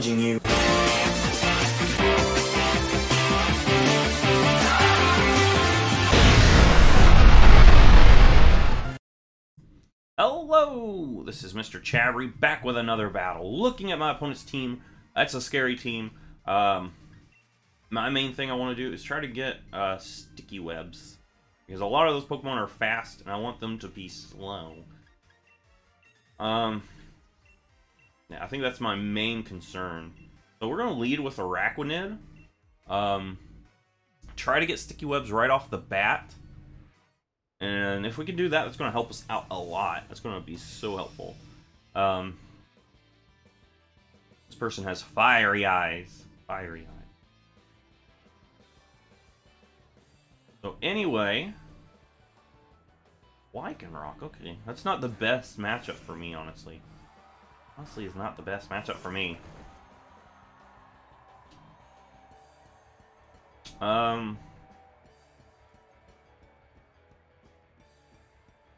challenging you. Hello, this is Mr. Chabry back with another battle. Looking at my opponent's team, that's a scary team. My main thing I want to do is try to get sticky webs, because a lot of those Pokemon are fast, and I want them to be slow. Yeah, I think that's my main concern. So we're going to lead with Araquanid. Try to get sticky webs right off the bat. And if we can do that, that's going to help us out a lot. That's going to be so helpful. This person has fiery eyes. Fiery eyes. So anyway, Lycanroc. Okay, that's not the best matchup for me, honestly. Honestly, it's not the best matchup for me.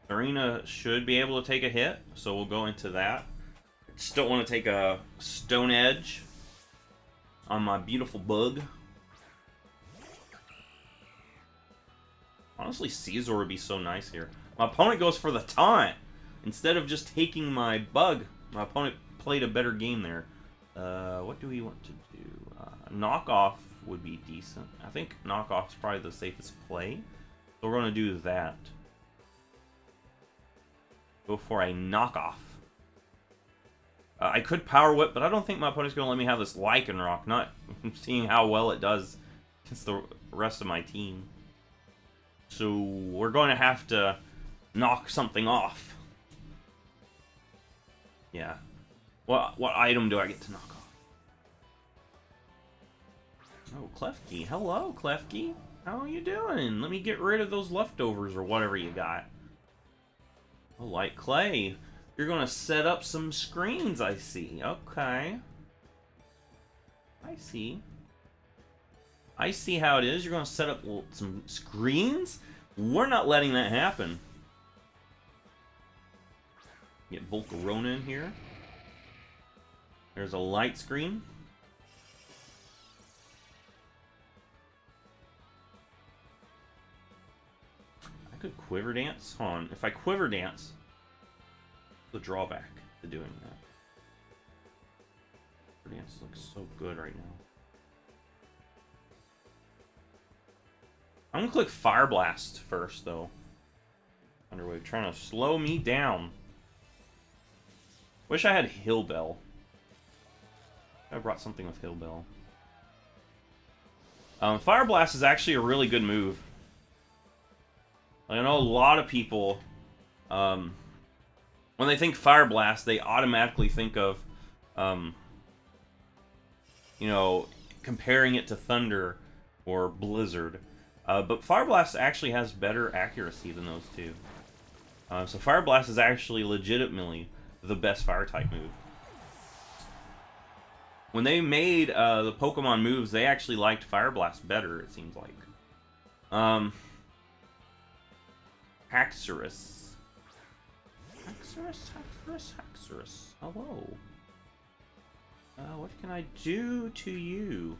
Arena should be able to take a hit, so we'll go into that. Just don't want to take a Stone Edge on my beautiful bug. Honestly, Caesar would be so nice here. My opponent goes for the taunt instead of just taking my bug. My opponent played a better game there. What do we want to do? Knockoff would be decent. I think knockoff is probably the safest play, so we're going to do that. Go for a knockoff. I could Power Whip, but I don't think my opponent's going to let me have this Lycanroc, not seeing how well it does against the rest of my team. So we're going to have to knock something off. Yeah. What item do I get to knock off? Oh, Klefki. Hello, Klefki. How are you doing? Let me get rid of those leftovers or whatever you got. Oh, Light Clay. You're going to set up some screens, I see. Okay. I see. I see how it is. You're going to set up some screens? We're not letting that happen. Get Volcarona in here. There's a light screen. I could Quiver Dance. Hold on. If I Quiver Dance, the drawback to doing that. Quiver Dance looks so good right now. I'm gonna click Fire Blast first, though. Underwave, trying to slow me down. Wish I had Hill Bell. I brought something with Hill Bell. Fire Blast is actually a really good move. I know a lot of people, when they think Fire Blast, they automatically think of, you know, comparing it to Thunder or Blizzard. But Fire Blast actually has better accuracy than those two. So Fire Blast is actually legitimately the best Fire-type move. When they made the Pokemon moves, they actually liked Fire Blast better, it seems like. Haxorus. Haxorus. Hello. What can I do to you?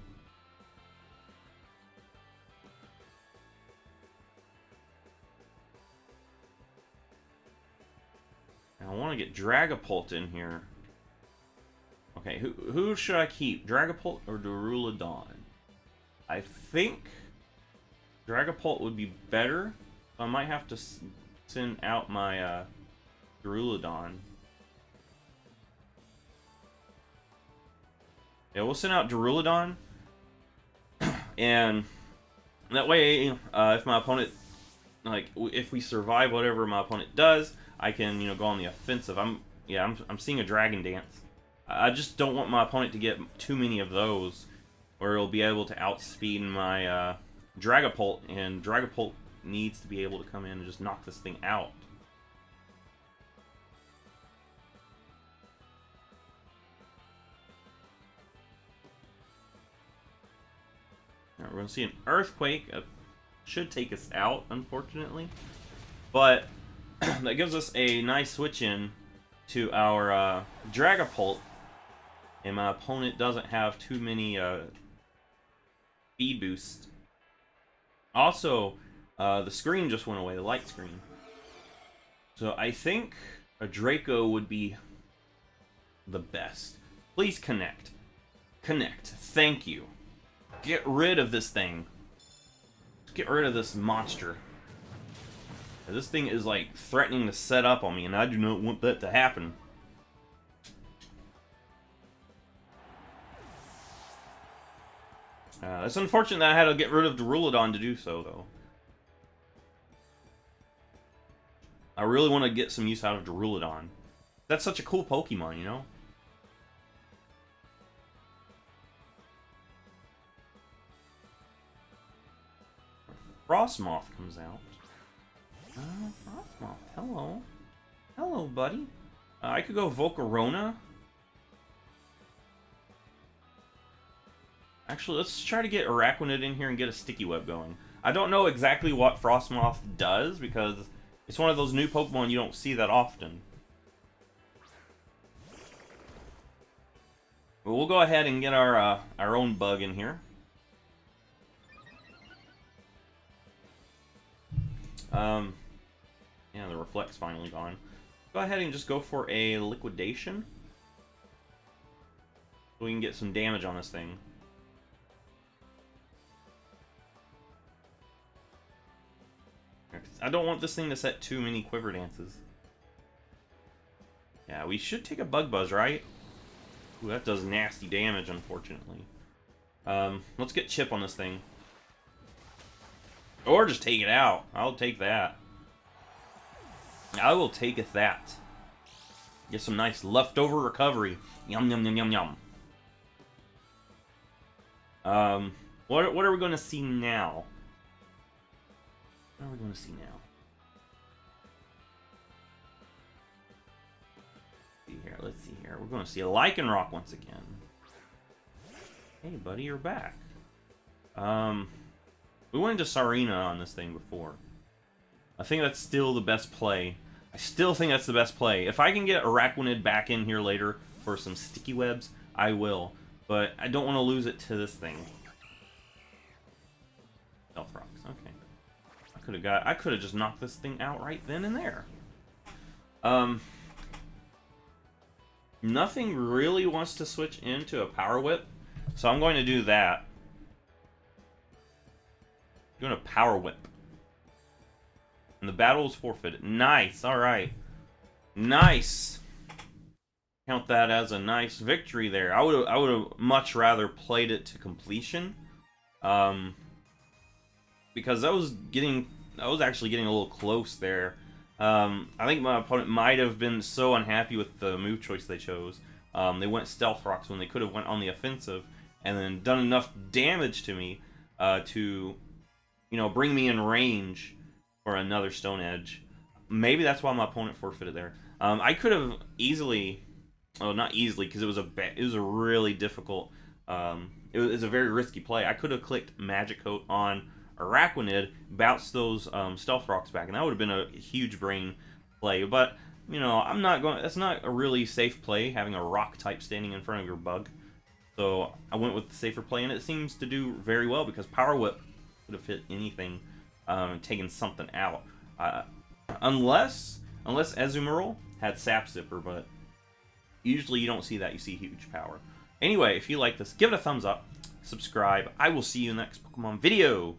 I want to get Dragapult in here. Okay, who should I keep? Dragapult or Duraludon? I think Dragapult would be better. So I might have to send out my Duraludon. Yeah, we'll send out Duraludon. And that way, if my opponent, like, if we survive whatever my opponent does, I can, you know, go on the offensive. I'm seeing a Dragon Dance. I just don't want my opponent to get too many of those, where it'll be able to outspeed my Dragapult, and Dragapult needs to be able to come in and just knock this thing out. Alright, we're going to see an Earthquake. Should take us out, unfortunately. But that gives us a nice switch in to our Dragapult. and my opponent doesn't have too many speed boosts. Also, the screen just went away, the light screen. So I think a Draco would be the best. Please connect. Connect. Thank you. Get rid of this thing. Get rid of this monster. This thing is like threatening to set up on me, and I do not want that to happen. It's unfortunate that I had to get rid of Duraludon to do so, though. I really want to get some use out of Duraludon. That's such a cool Pokemon, you know? Frostmoth comes out. Frostmoth, hello. Hello, buddy. I could go Volcarona. Actually, let's try to get Araquanid in here and get a Sticky Web going. I don't know exactly what Frostmoth does, because it's one of those new Pokemon you don't see that often. But we'll go ahead and get our own bug in here. Yeah, the Reflect's finally gone. Go ahead and just go for a Liquidation, so we can get some damage on this thing. I don't want this thing to set too many Quiver Dances. Yeah, we should take a Bug Buzz, right? Ooh, that does nasty damage, unfortunately. Let's get Chip on this thing. Or just take it out. I'll take that. I will take it that. Get some nice leftover recovery. Yum, yum, yum, yum, yum. What are we going to see now? What are we going to see now? Let's see here. We're going to see a Lycanroc once again. Hey, buddy, you're back. We went into Sarina on this thing before. I think that's still the best play. I still think that's the best play. If I can get Araquanid back in here later for some Sticky Webs, I will. But I don't want to lose it to this thing. Stealth Rocks, okay. I could have just knocked this thing out right then and there. Nothing really wants to switch into a Power Whip, so I'm going to do that. I'm going to Power Whip. And the battle is forfeited. Nice, alright. Nice! Count that as a nice victory there. I would have much rather played it to completion. Because I was actually getting a little close there. I think my opponent might have been so unhappy with the move choice they chose. They went Stealth Rocks when they could have went on the offensive and then done enough damage to me to, you know, bring me in range for another Stone Edge. Maybe that's why my opponent forfeited there. I could have easily, well, not easily, because it was a really difficult. It was a very risky play. I could have clicked Magic Coat on Araquanid, bounced those Stealth Rocks back, and that would have been a huge brain play. But you know, I'm not going. That's not a really safe play, having a Rock type standing in front of your bug. So I went with the safer play, and it seems to do very well because Power Whip would have hit anything, taken something out. Unless Azumarill had Sap Zipper, but usually you don't see that. You see huge power. Anyway, if you like this, give it a thumbs up, subscribe. I will see you in the next Pokemon video.